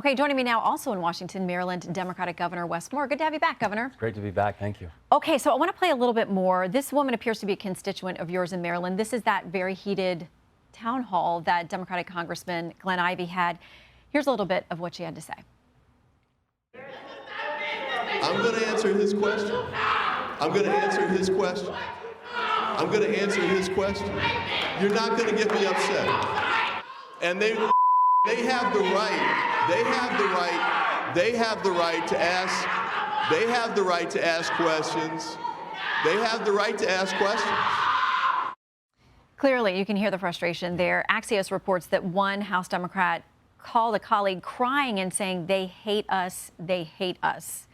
Okay, joining me now also in Washington, Maryland, Democratic Governor Wes Moore. Good to have you back, Governor. It's great to be back. Thank you. Okay, so I want to play a little bit more. This woman appears to be a constituent of yours in Maryland. This is that very heated town hall that Democratic Congressman Glenn Ivey had. Here's a little bit of what she had to say. I'm going to answer his question. I'm going to answer his question. I'm going to answer his question. You're not going to get me upset. And they have the right. They have the right. They have the right to ask. They have the right to ask questions. They have the right to ask questions. Clearly, you can hear the frustration there. Axios reports that one House Democrat called a colleague crying and saying, "They hate us. They hate us."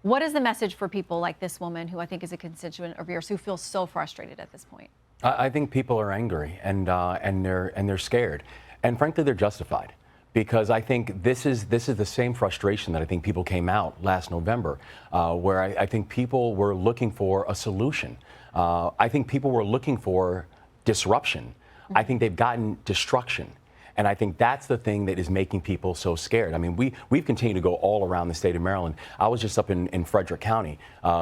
What is the message for people like this woman, who I think is a constituent of yours, who feels so frustrated at this point? I think people are angry and they're scared, and frankly, they're justified. Because I think this is the same frustration that I think people came out last November, where I think people were looking for a solution. I think people were looking for disruption. I think they've gotten destruction. And I think that's the thing that is making people so scared. I mean, we've continued to go all around the state of Maryland. I was just up in Frederick County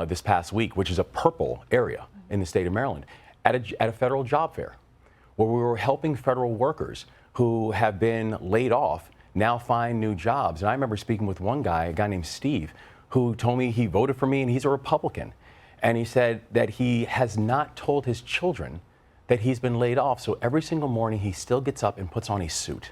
this past week, which is a purple area in the state of Maryland, at a federal job fair, where we were helping federal workers who have been laid off now find new jobs. And I remember speaking with one guy, a guy named Steve, who told me he voted for me and he's a Republican. And he said that he has not told his children that he's been laid off. So every single morning he still gets up and puts on a suit,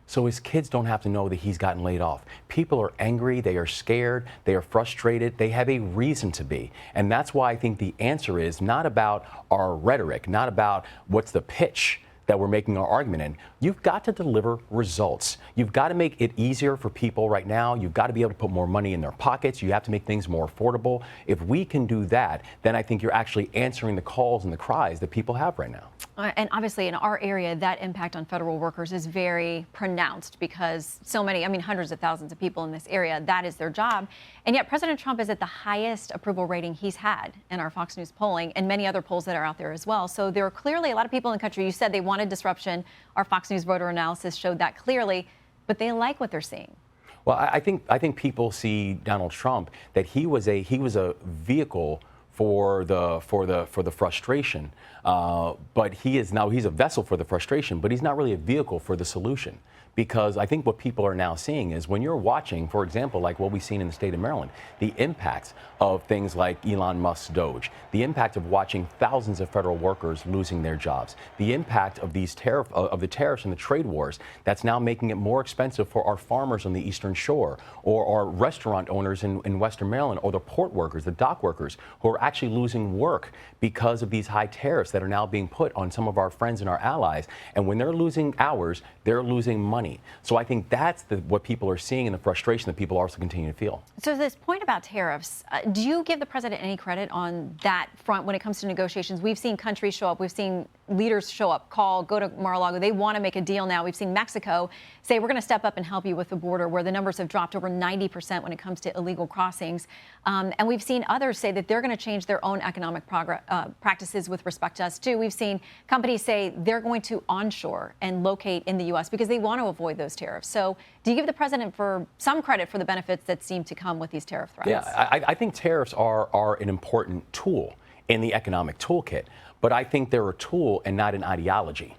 so his kids don't have to know that he's gotten laid off. People are angry, they are scared, they are frustrated, they have a reason to be. And that's why I think the answer is not about our rhetoric, not about what's the pitch that we're making our argument in. You've got to deliver results. You've got to make it easier for people right now. You've got to be able to put more money in their pockets. You have to make things more affordable. If we can do that, then I think you're actually answering the calls and the cries that people have right now. And obviously in our area, that impact on federal workers is very pronounced, because so many, I mean, hundreds of thousands of people in this area, that is their job. And yet President Trump is at the highest approval rating he's had in our Fox News polling, and many other polls that are out there as well. So there are clearly a lot of people in the country. You said they wanted disruption. Our Fox News voter analysis showed that clearly, but they like what they're seeing. Well, I think people see Donald Trump, that he was a vehicle for the frustration, but he's a vessel for the frustration, but he's not really a vehicle for the solution. Because I think what people are now seeing is, when you're watching, for example, like what we've seen in the state of Maryland, the impacts of things like Elon Musk's Doge, the impact of watching thousands of federal workers losing their jobs, the impact of the tariffs and the trade wars that's now making it more expensive for our farmers on the Eastern Shore, or our restaurant owners in Western Maryland, or the port workers, the dock workers, who are actually losing work because of these high tariffs that are now being put on some of our friends and our allies. And when they're losing hours, they're losing money. So I think that's what people are seeing, and the frustration that people also continue to feel. So this point about tariffs, do you give the president any credit on that front when it comes to negotiations? We've seen countries show up. We've seen leaders show up, go to Mar-a-Lago. They want to make a deal now. We've seen Mexico say, we're going to step up and help you with the border, where the numbers have dropped over 90% when it comes to illegal crossings. And we've seen others say that they're going to change their own economic practices with respect to us, too. We've seen companies say they're going to onshore and locate in the U.S. because they want to avoid those tariffs. So do you give the president for some credit for the benefits that seem to come with these tariff threats? Yeah, I think tariffs are an important tool in the economic toolkit, but I think they're a tool and not an ideology.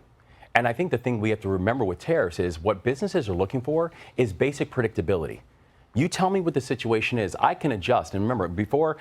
And I think the thing we have to remember with tariffs is, what businesses are looking for is basic predictability. You tell me what the situation is, I can adjust. And remember, before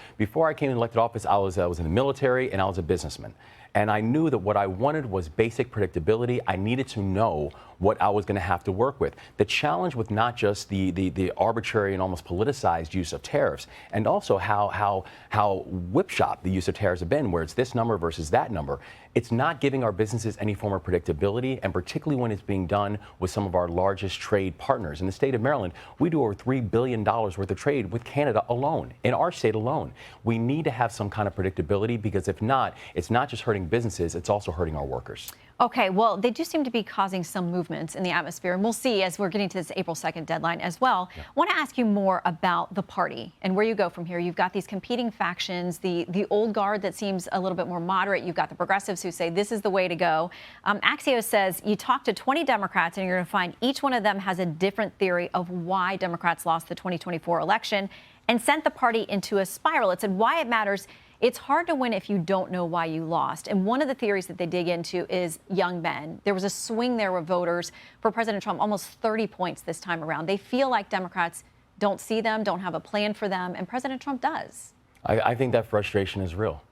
I came into elected office, I was in the military and I was a businessman. And I knew that what I wanted was basic predictability. I needed to know what I was going to have to work with. The challenge with not just the arbitrary and almost politicized use of tariffs, and also how whipshot the use of tariffs have been, where it's this number versus that number, it's not giving our businesses any form of predictability, and particularly when it's being done with some of our largest trade partners. In the state of Maryland, we do over $3 billion worth of trade with Canada alone, in our state alone. We need to have some kind of predictability, because if not, it's not just hurting hurting businesses, it's also hurting our workers. Okay, well, they do seem to be causing some movements in the atmosphere, and we'll see as we're getting to this April 2nd deadline as well. I want to ask you more about the party and where you go from here. You've got these competing factions, the old guard that seems a little bit more moderate. You've got the progressives who say this is the way to go. Axios says you talk to 20 Democrats and you're going to find each one of them has a different theory of why Democrats lost the 2024 election and sent the party into a spiral. It said why it matters. It's hard to win if you don't know why you lost. And one of the theories that they dig into is young men. There was a swing there with voters for President Trump, almost 30 points this time around. They feel like Democrats don't see them, don't have a plan for them, and President Trump does. I think that frustration is real.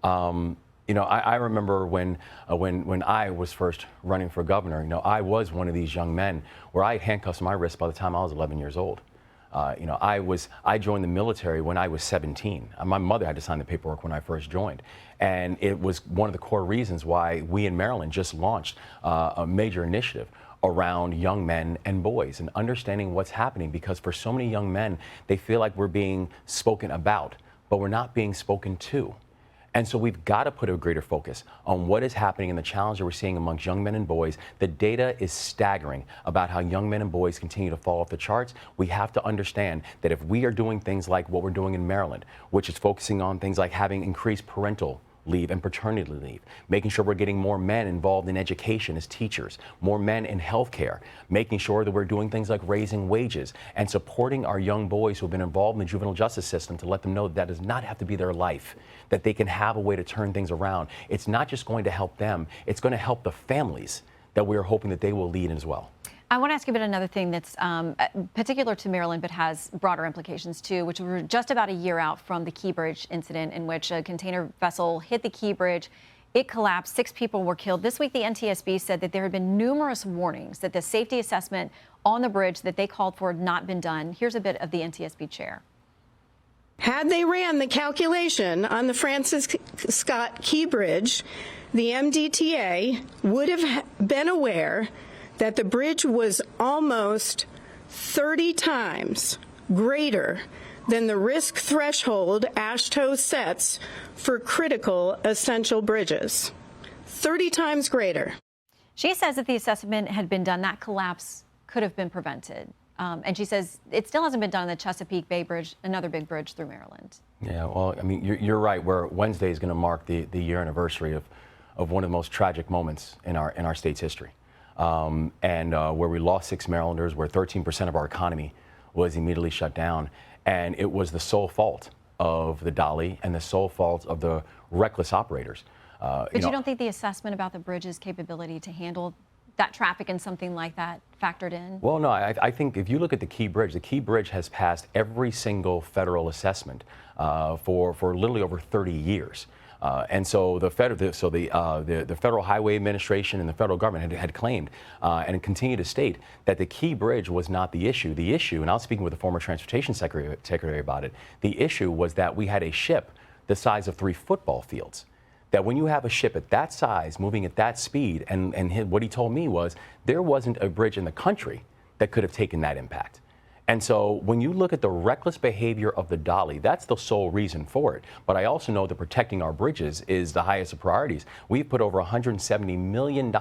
You know, I remember when I was first running for governor, you know, I was one of these young men where I had handcuffs on my wrist by the time I was 11 years old. You know, I joined the military when I was 17. My mother had to sign the paperwork when I first joined. And it was one of the core reasons why we in Maryland just launched a major initiative around young men and boys and understanding what's happening, because for so many young men, they feel like we're being spoken about, but we're not being spoken to. And so we've got to put a greater focus on what is happening and the challenge that we're seeing amongst young men and boys. The data is staggering about how young men and boys continue to fall off the charts. We have to understand that if we are doing things like what we're doing in Maryland, which is focusing on things like having increased parental leave and paternity leave, making sure we're getting more men involved in education as teachers, more men in healthcare, making sure that we're doing things like raising wages and supporting our young boys who have been involved in the juvenile justice system to let them know that does not have to be their life, that they can have a way to turn things around. It's not just going to help them, it's going to help the families that we're hoping that they will lead as well. I want to ask you about another thing that's particular to Maryland, but has broader implications too, which we're just about a year out from the Key Bridge incident in which a container vessel hit the Key Bridge. It collapsed. 6 people were killed. This week, the NTSB said that there had been numerous warnings that the safety assessment on the bridge that they called for had not been done. Here's a bit of the NTSB chair. Had they ran the calculation on the Francis Scott Key Bridge, the MDTA would have been aware that the bridge was almost 30 times greater than the risk threshold AASHTO sets for critical essential bridges. 30 times greater. She says if the assessment had been done, that collapse could have been prevented. And she says it still hasn't been done on the Chesapeake Bay Bridge, another big bridge through Maryland. Yeah, well, I mean, you're right. Where Wednesday is going to mark the year anniversary of one of the most tragic moments in our state's history. Where we lost 6 Marylanders, where 13% of our economy was immediately shut down. And it was the sole fault of the dolly and the sole fault of the reckless operators. But you don't think the assessment about the bridge's capability to handle that traffic and something like that factored in? Well, no, I think if you look at the Key Bridge has passed every single federal assessment for literally over 30 years. And so the Federal Highway Administration and the federal government had claimed and continue to state that the Key Bridge was not the issue. The issue, and I was speaking with the former Transportation Secretary about it, the issue was that we had a ship the size of 3 football fields. That when you have a ship at that size, moving at that speed, and what he told me was there wasn't a bridge in the country that could have taken that impact. And so when you look at the reckless behavior of the dolly, that's the sole reason for it. But I also know that protecting our bridges is the highest of priorities. We've put over $170 million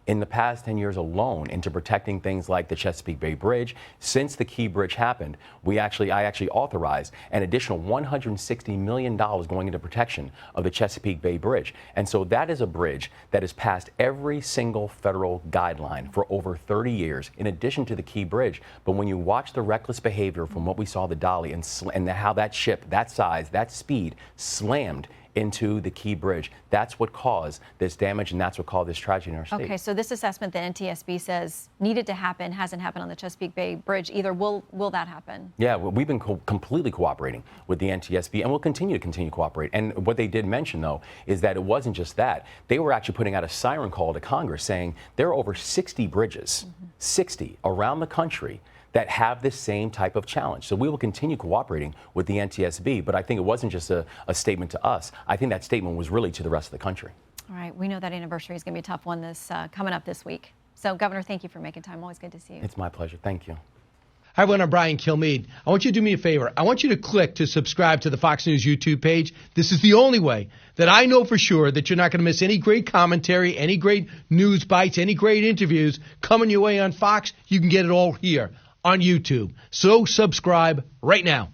in the past 10 years alone into protecting things like the Chesapeake Bay Bridge. Since the Key Bridge happened, I actually authorized an additional $160 million going into protection of the Chesapeake Bay Bridge. And so that is a bridge that has passed every single federal guideline for over 30 years, in addition to the Key Bridge. But when you watch the reckless behavior from what we saw the dolly and how that ship, that size, that speed, slammed into the Key Bridge. That's what caused this damage, and that's what caused this tragedy in our state. Okay, so this assessment that NTSB says needed to happen hasn't happened on the Chesapeake Bay Bridge either. Will that happen? Yeah, well, we've been completely cooperating with the NTSB, and we'll continue to cooperate. And what they did mention, though, is that it wasn't just that. They were actually putting out a siren call to Congress saying there are over 60 bridges, 60 around the country that have this same type of challenge. So we will continue cooperating with the NTSB, but I think it wasn't just a statement to us. I think that statement was really to the rest of the country. All right, we know that anniversary is going to be a tough one coming up this week. So, Governor, thank you for making time. Always good to see you. It's my pleasure. Thank you. Hi, everyone. I'm Brian Kilmeade. I want you to do me a favor. I want you to click to subscribe to the Fox News YouTube page. This is the only way that I know for sure that you're not going to miss any great commentary, any great news bites, any great interviews coming your way on Fox. You can get it all here on YouTube. So subscribe right now.